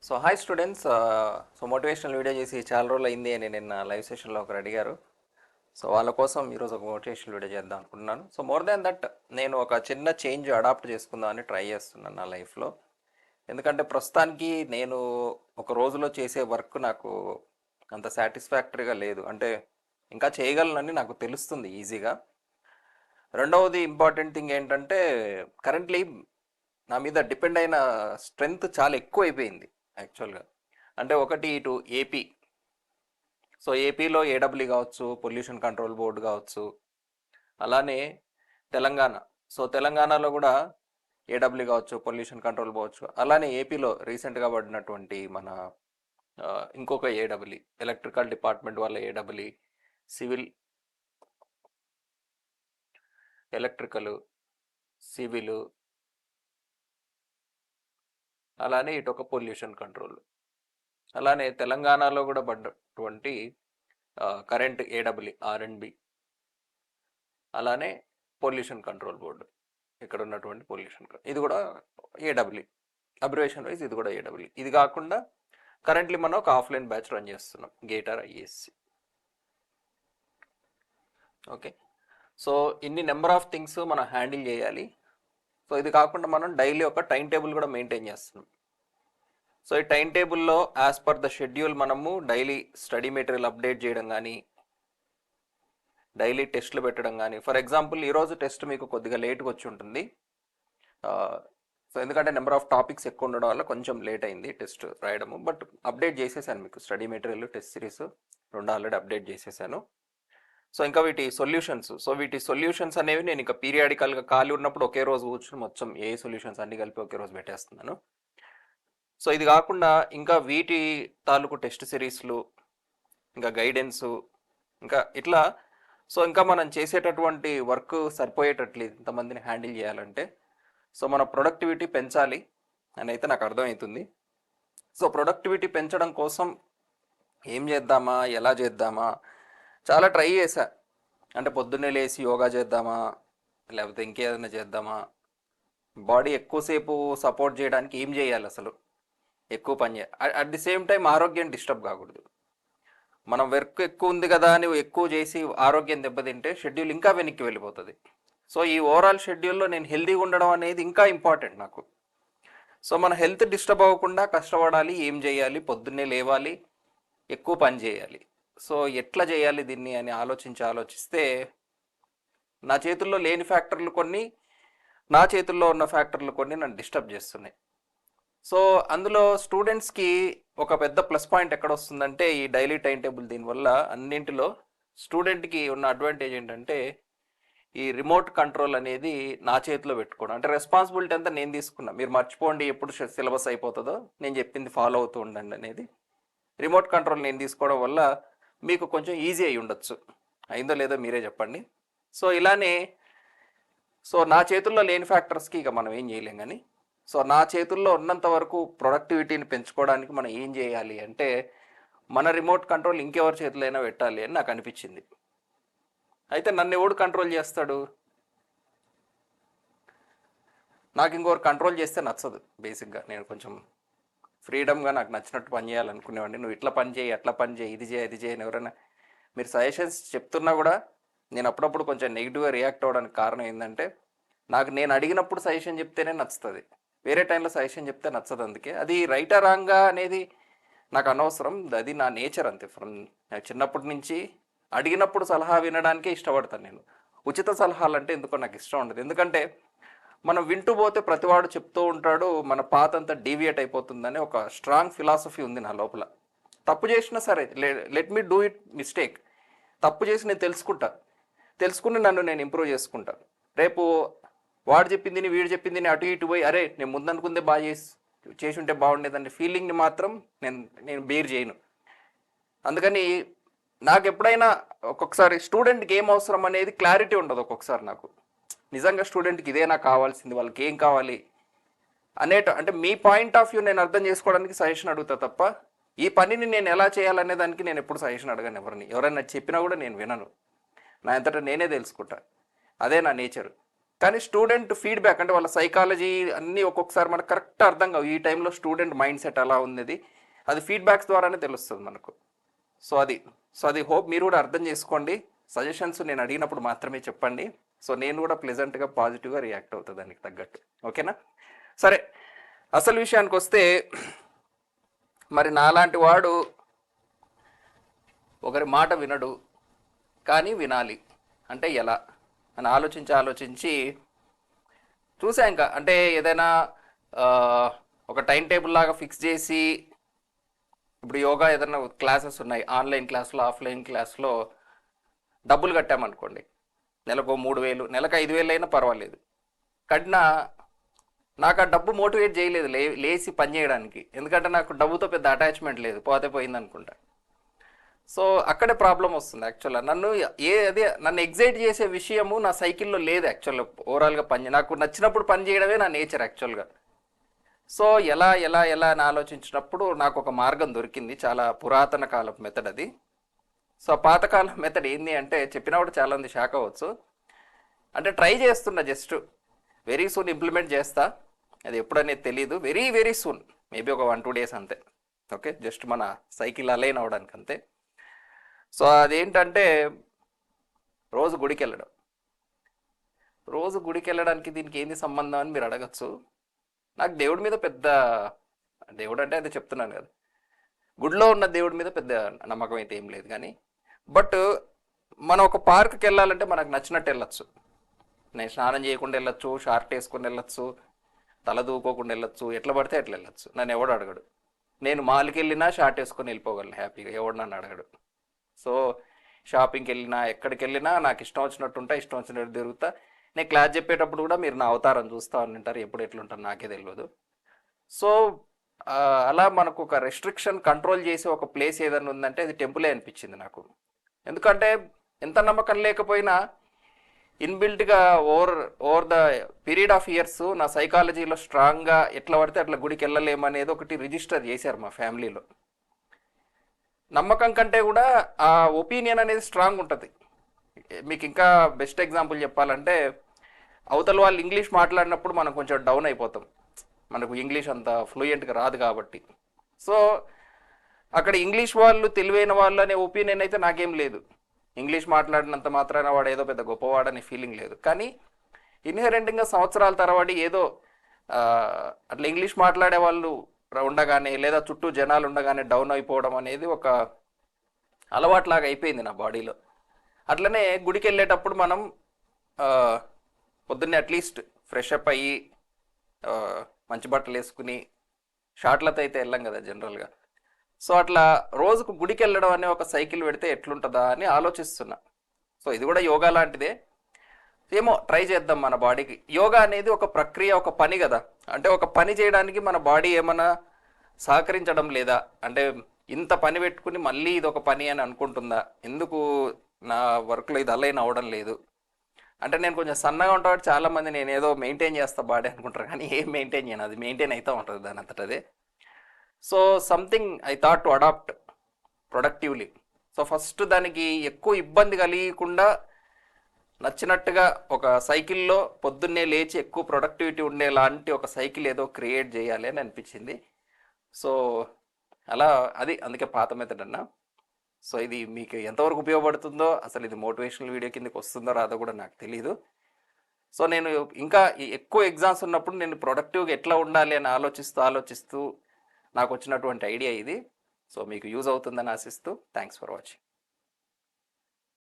So hi students. So motivational video చేసి చాలా రోజులు అయింది అని నిన్న లైవ్ సెషన్లో ఒకరు అడిగారు. సో వాళ్ళ కోసం ఈరోజు ఒక మోటివేషనల్ వీడియో చేద్దాం అనుకుంటున్నాను. సో మోర్ దాన్ దట్ నేను ఒక చిన్న చేంజ్ అడాప్ట్ చేసుకుందామని ట్రై చేస్తున్నాను నా లైఫ్లో. ఎందుకంటే ప్రస్తుతానికి నేను ఒక రోజులో చేసే వర్క్ నాకు అంత సాటిస్ఫాక్టరీగా లేదు. అంటే ఇంకా చేయగలనని నాకు తెలుస్తుంది ఈజీగా. రెండవది ఇంపార్టెంట్ థింగ్ ఏంటంటే కరెంట్లీ నా మీద డిపెండ్ అయిన స్ట్రెంగ్త్ చాలా ఎక్కువ అయిపోయింది యాక్చువల్గా. అంటే ఒకటి ఇటు ఏపీ, సో ఏపీలో ఏడబ్ల్యూ కావచ్చు, పొల్యూషన్ కంట్రోల్ బోర్డు కావచ్చు, అలానే తెలంగాణ, సో తెలంగాణలో కూడా ఏడబ్ల్యూ కావచ్చు, పొల్యూషన్ కంట్రోల్ కావచ్చు, అలానే ఏపీలో రీసెంట్గా పడినటువంటి మన ఇంకొక ఏడబ్ల్యూ ఎలక్ట్రికల్ డిపార్ట్మెంట్ వాళ్ళ ఏడబ్ల్యూ, సివిల్, ఎలక్ట్రికల్, సివిల్, అలానే ఇటు ఒక పొల్యూషన్ కంట్రోల్, అలానే తెలంగాణలో కూడా పడ్డటువంటి కరెంట్ ఏడబ్ల్యూ ఆర్ఎండ్బి, అలానే పొల్యూషన్ కంట్రోల్ బోర్డు ఇక్కడ ఉన్నటువంటి పొల్యూషన్ ఇది కూడా ఏడబ్ల్యూ, అబ్రివేషన్ వైజ్ ఇది కూడా ఏడబ్ల్యూ. ఇది కాకుండా కరెంట్లీ మనం ఒక ఆఫ్లైన్ బ్యాచ్ రన్ చేస్తున్నాం, గేటార్ ఐఎస్సి. ఓకే, సో ఇన్ని నెంబర్ ఆఫ్ థింగ్స్ మనం హ్యాండిల్ చేయాలి. సో ఇది కాకుండా మనం డైలీ ఒక టైం టేబుల్ కూడా మెయింటైన్ చేస్తున్నాం. సో ఈ టైం టేబుల్లో యాజ్ పర్ ద షెడ్యూల్ మనము డైలీ స్టడీ మెటీరియల్ అప్డేట్ చేయడం కానీ, డైలీ టెస్ట్లు పెట్టడం కానీ. ఫర్ ఎగ్జాంపుల్ ఈరోజు టెస్ట్ మీకు కొద్దిగా లేట్గా వచ్చి ఉంటుంది. సో ఎందుకంటే నెంబర్ ఆఫ్ టాపిక్స్ ఎక్కువ ఉండడం వల్ల కొంచెం లేట్ అయింది టెస్ట్ రాయడము. బట్ అప్డేట్ చేసేసాను, మీకు స్టడీ మెటీరియల్, టెస్ట్ సిరీస్ రెండు ఆల్రెడీ అప్డేట్ చేసేసాను. సో ఇంకా వీటి సొల్యూషన్స్, సో వీటి సొల్యూషన్స్ అనేవి నేను ఇంకా పీరియాడికల్గా ఖాళీ ఉన్నప్పుడు ఒకే రోజు కూర్చుని మొత్తం ఏ సొల్యూషన్స్ అన్ని కలిపి ఒకే రోజు పెట్టేస్తున్నాను. సో ఇది కాకుండా ఇంకా వీటి తాలూకు టెస్ట్ సిరీస్లు, ఇంకా గైడెన్సు, ఇంకా ఇట్లా. సో ఇంకా మనం చేసేటటువంటి వర్క్ సరిపోయేటట్లు ఇంతమందిని హ్యాండిల్ చేయాలంటే సో మన ప్రొడక్టివిటీ పెంచాలి అని అయితే నాకు అర్థమవుతుంది. సో ప్రొడక్టివిటీ పెంచడం కోసం ఏం చేద్దామా, ఎలా చేద్దామా చాలా ట్రై చేశా. అంటే పొద్దున్నే లేచి యోగా చేద్దామా, లేకపోతే ఇంకేదైనా చేద్దామా, బాడీ ఎక్కువసేపు సపోర్ట్ చేయడానికి ఏం చేయాలి, అసలు ఎక్కువ పని చేయాలి, అట్ ది సేమ్ టైం ఆరోగ్యం డిస్టర్బ్ కాకూడదు. మనం వర్క్ ఎక్కువ ఉంది కదా అని ఎక్కువ చేసి ఆరోగ్యం దెబ్బతింటే షెడ్యూల్ ఇంకా వెనక్కి వెళ్ళిపోతుంది. సో ఈ ఓవరాల్ షెడ్యూల్లో నేను హెల్తీగా ఉండడం అనేది ఇంకా ఇంపార్టెంట్ నాకు. సో మన హెల్త్ డిస్టర్బ్ అవ్వకుండా కష్టపడాలి, ఏం చేయాలి, పొద్దున్నే లేవాలి, ఎక్కువ పని చేయాలి. సో ఎట్లా చేయాలి దీన్ని అని ఆలోచిస్తే నా చేతుల్లో లేని ఫ్యాక్టర్లు కొన్ని, నా చేతుల్లో ఉన్న ఫ్యాక్టర్లు కొన్ని నన్ను డిస్టర్బ్ చేస్తున్నాయి. సో అందులో స్టూడెంట్స్కి ఒక పెద్ద ప్లస్ పాయింట్ ఎక్కడ వస్తుందంటే ఈ డైలీ టైం టేబుల్. దీనివల్ల అన్నింటిలో స్టూడెంట్కి ఉన్న అడ్వాంటేజ్ ఏంటంటే ఈ రిమోట్ కంట్రోల్ అనేది నా చేతిలో పెట్టుకోవడం. అంటే రెస్పాన్సిబిలిటీ అంతా నేను తీసుకున్నా, మీరు మర్చిపోండి ఎప్పుడు సిలబస్ అయిపోతుందో, నేను చెప్పింది ఫాలో అవుతూ ఉండండి అనేది. రిమోట్ కంట్రోల్ నేను తీసుకోవడం వల్ల మీకు కొంచెం ఈజీ అయి ఉండొచ్చు. అయిందో లేదో మీరే చెప్పండి. సో ఇలానే సో నా చేతుల్లో లేని ఫ్యాక్టర్స్కి ఇక మనం ఏం చేయలేం. కానీ సో నా చేతుల్లో ఉన్నంత వరకు ప్రొడక్టివిటీని పెంచుకోవడానికి మనం ఏం చేయాలి అంటే మన రిమోట్ కంట్రోల్ ఇంకెవరి చేతులైనా పెట్టాలి అని నాకు అనిపించింది. అయితే నన్ను ఎవడు కంట్రోల్ చేస్తాడు? నాకు ఇంకొకరు కంట్రోల్ చేస్తే నచ్చదు. బేసిక్గా నేను కొంచెం ఫ్రీడమ్గా నాకు నచ్చినట్టు పని చేయాలనుకునేవాడిని. నువ్వు ఇట్లా పని చేయి, అట్లా పని చేయి, ఇది చేయి, అది చేయని ఎవరైనా మీరు సజెషన్స్ చెప్తున్నా కూడా నేను అప్పుడప్పుడు కొంచెం నెగిటివ్గా రియాక్ట్ అవ్వడానికి కారణం ఏంటంటే నేను అడిగినప్పుడు సజెషన్ చెప్తేనే నచ్చుతుంది, వేరే టైంలో సజెషన్ చెప్తే నచ్చదు. అందుకే అది రైటా రాంగా అనేది నాకు అనవసరం, అది నా నేచర్ అంతే. ఫ్రమ్ చిన్నప్పటి నుంచి అడిగినప్పుడు సలహా వినడానికే ఇష్టపడతాను నేను. ఉచిత సలహాలు అంటే ఎందుకో నాకు ఇష్టం ఉండదు. ఎందుకంటే మనం వింటూ పోతే ప్రతివాడు చెప్తూ ఉంటాడు, మన పాత అంతా డీవియేట్ అయిపోతుందని ఒక స్ట్రాంగ్ ఫిలాసఫీ ఉంది నా లోపల. తప్పు చేసినా సరే let me do it mistake. తప్పు చేసి నేను తెలుసుకుని నన్ను నేను ఇంప్రూవ్ చేసుకుంటా. రేపు వాడు చెప్పింది వీడు చెప్పింది అటు ఇటు పోయి అరే నేను ముందనుకుందే బాగా చేసి ఉంటే బాగుండేదంటే ఫీలింగ్ని మాత్రం నేను బేర్ చేయను. అందుకని నాకు ఎప్పుడైనా ఒక్కొక్కసారి స్టూడెంట్కి ఏం అవసరం అనేది క్లారిటీ ఉండదు. ఒక్కొక్కసారి నాకు నిజంగా స్టూడెంట్కి ఇదే నాకు కావాల్సింది, వాళ్ళకి ఏం కావాలి అంటే మీ పాయింట్ ఆఫ్ వ్యూ నేను అర్థం చేసుకోవడానికి సజెషన్ అడుగుతా తప్ప ఈ పనిని నేను ఎలా చేయాలనే దానికి నేను ఎప్పుడు సజెషన్ అడగను ఎవరైనా చెప్పినా కూడా నేను వినను. నా అంతటా నేనే తెలుసుకుంటా. అదే నా నేచర్. కానీ స్టూడెంట్ ఫీడ్బ్యాక్ అంటే వాళ్ళ సైకాలజీ అన్నీ ఒక్కొక్కసారి మనకు కరెక్ట్ అర్థం కావు. ఈ టైంలో స్టూడెంట్ మైండ్ సెట్ ఎలా ఉంది అది ఫీడ్బ్యాక్స్ ద్వారానే తెలుస్తుంది మనకు. సో అది హోప్ మీరు కూడా అర్థం చేసుకోండి. సజెషన్స్ నేను అడిగినప్పుడు మాత్రమే చెప్పండి. సో నేను కూడా ప్లెజెంట్గా పాజిటివ్గా రియాక్ట్ అవుతుంది దానికి తగ్గట్టు. ఓకేనా? సరే, అసలు విషయానికి వస్తే మరి నాలాంటి వాడు ఒకరి మాట వినడు కానీ వినాలి అంటే ఎలా అని ఆలోచించి చూసా. ఇంకా అంటే ఏదైనా ఒక టైం టేబుల్ లాగా ఫిక్స్ చేసి, ఇప్పుడు యోగా ఏదైనా క్లాసెస్ ఉన్నాయి, ఆన్లైన్ క్లాసులో ఆఫ్లైన్ క్లాస్లో డబ్బులు కట్టామనుకోండి, నెలకు 3,000 నెలకు 5,000 అయినా పర్వాలేదు కట్టినా నాకు ఆ డబ్బు మోటివేట్ చేయలేదు లేచి పని చేయడానికి. ఎందుకంటే నాకు డబ్బుతో పెద్ద అటాచ్మెంట్ లేదు, పోతే పోయింది అనుకుంటా. సో అక్కడే ప్రాబ్లం వస్తుంది యాక్చువల్గా. నన్ను ఎగ్జైట్ చేసే విషయము నా సైకిల్లో లేదు యాక్చువల్గా. ఓవరాల్గా నాకు నచ్చినప్పుడు పని చేయడమే నా నేచర్ యాక్చువల్గా. సో ఎలా ఎలా ఎలా అని ఆలోచించినప్పుడు నాకు ఒక మార్గం దొరికింది. చాలా పురాతన కాలపు మెథడ్ అది. సో పాతకాలం మెథడ్ ఏంది అంటే చెప్పినప్పుడు చాలామంది షాక్ అవ్వచ్చు. అంటే ట్రై చేస్తున్నా, జస్ట్ వెరీ సూన్ ఇంప్లిమెంట్ చేస్తా. అది ఎప్పుడనేది తెలీదు. వెరీ వెరీ సూన్, మేబీ ఒక 1-2 డేస్ అంతే. ఓకే, జస్ట్ మన సైకిల్ అలైన్ అవ్వడానికి అంతే. సో అదేంటంటే రోజు గుడికి వెళ్ళడం. రోజు గుడికి వెళ్ళడానికి దీనికి ఏంది సంబంధం అని మీరు అడగచ్చు. నాకు దేవుడి మీద పెద్ద, దేవుడు అంటే అదే చెప్తున్నాను కదా, గుడిలో ఉన్న దేవుడి మీద పెద్ద నమ్మకం అయితే ఏం లేదు. కానీ బట్ మనం ఒక పార్క్కి వెళ్ళాలంటే మనకు నచ్చినట్టు వెళ్ళచ్చు. నేను స్నానం చేయకుండా వెళ్ళచ్చు, షార్ట్ వేసుకొని వెళ్ళచ్చు, తల దూకోకుండా వెళ్ళచ్చు, ఎట్లా పడితే ఎట్లా వెళ్ళచ్చు. నన్ను ఎవడు అడగడు. నేను మాల్కి వెళ్ళినా షార్ట్ వేసుకొని వెళ్ళిపోగలను హ్యాపీగా, ఎవడు నన్ను అడగడు. సో షాపింగ్కి వెళ్ళినా ఎక్కడికి వెళ్ళినా నాకు ఇష్టం వచ్చినట్టు ఉంటా, ఇష్టం వచ్చినట్టు తిరుగుతా. నేను క్లాస్ చెప్పేటప్పుడు కూడా మీరు నా అవతారం చూస్తూ ఉంటారు, ఎప్పుడు ఎట్లుంటారు నాకే తెలియదు. సో అలా మనకు ఒక రెస్ట్రిక్షన్ కంట్రోల్ చేసే ఒక ప్లేస్ ఏదైనా ఉందంటే అది టెంపులే అనిపించింది నాకు. ఎందుకంటే ఎంత నమ్మకం లేకపోయినా ఇన్బిల్ట్గా over the period of years నా సైకాలజీలో స్ట్రాంగ్గా ఎట్లా పడితే అట్లా గుడికి వెళ్ళలేమనేది ఒకటి రిజిస్టర్ చేశారు మా ఫ్యామిలీలో. నమ్మకం కంటే కూడా ఆ ఒపీనియన్ అనేది స్ట్రాంగ్ ఉంటుంది. మీకు ఇంకా బెస్ట్ ఎగ్జాంపుల్ చెప్పాలంటే, అవతల వాళ్ళు ఇంగ్లీష్ మాట్లాడినప్పుడు మనం కొంచెం డౌన్ అయిపోతాం, మనకు ఇంగ్లీష్ అంత ఫ్లూయెంట్గా రాదు కాబట్టి. సో అక్కడ ఇంగ్లీష్ వాళ్ళు తెలివైన వాళ్ళు అనే ఒపీనియన్ అయితే నాకేం లేదు. ఇంగ్లీష్ మాట్లాడినంత మాత్రాన వాడు ఏదో పెద్ద గొప్పవాడనే ఫీలింగ్ లేదు. కానీ ఇన్హెరెంట్గా సంవత్సరాల తరబడి ఏదో అట్లా ఇంగ్లీష్ మాట్లాడే వాళ్ళు ఉండగానే లేదా చుట్టూ జనాలు ఉండగానే డౌన్ అయిపోవడం అనేది ఒక అలవాట్లాగా అయిపోయింది నా బాడీలో. అట్లనే గుడికి వెళ్ళేటప్పుడు మనం పొద్దున్నే అట్లీస్ట్ ఫ్రెష్ అప్ అయ్యి మంచి బట్టలు వేసుకుని, షార్ట్లతో అయితే వెళ్ళాం కదా జనరల్గా. సో అట్లా రోజుకు గుడికి వెళ్ళడం అనే ఒక సైకిల్ పెడితే ఎట్లుంటుందా అని ఆలోచిస్తున్నా. సో ఇది కూడా యోగా లాంటిదే, ఏమో ట్రై చేద్దాం మన బాడీకి. యోగా అనేది ఒక ప్రక్రియ, ఒక పని కదా. అంటే ఒక పని చేయడానికి మన బాడీ ఏమైనా సహకరించడం లేదా అంటే ఇంత పని పెట్టుకుని మళ్ళీ ఇది ఒక పని అని అనుకుంటుందా, ఎందుకు నా వర్క్లో ఇది అలైన్ అవ్వడం లేదు అంటే. నేను కొంచెం సన్నగా ఉంటాడు, చాలామంది నేను ఏదో మెయింటైన్ చేస్తా బాడీ అనుకుంటారు, కానీ ఏం మెయింటైన్ చేయను, అది మెయింటైన్ అవుతూ ఉంటుంది దాని అంతటదే. So something I thought to adapt productively. So first దానికి ఎక్కువ ఇబ్బంది కలిగకుండా నచ్చినట్టుగా ఒక సైకిల్లో పొద్దున్నే లేచి ఎక్కువ ప్రొడక్టివిటీ ఉండేలాంటి ఒక సైకిల్ ఏదో క్రియేట్ చేయాలి అని అనిపించింది. సో అలా అందుకే పాత మెథడ్ అన్నా. సో ఇది మీకు ఎంతవరకు ఉపయోగపడుతుందో, అసలు ఇది మోటివేషనల్ వీడియో కిందకి వస్తుందో రాదో కూడా నాకు తెలీదు. సో నేను ఇంకా ఎక్కువ ఎగ్జామ్స్ ఉన్నప్పుడు నేను ప్రొడక్టివ్గా ఎట్లా ఉండాలి అని ఆలోచిస్తూ నాకు వచ్చినటువంటి ఐడియా ఇది. సో మీకు యూజ్ అవుతుందని ఆశిస్తూ థ్యాంక్స్ ఫర్ వాచింగ్.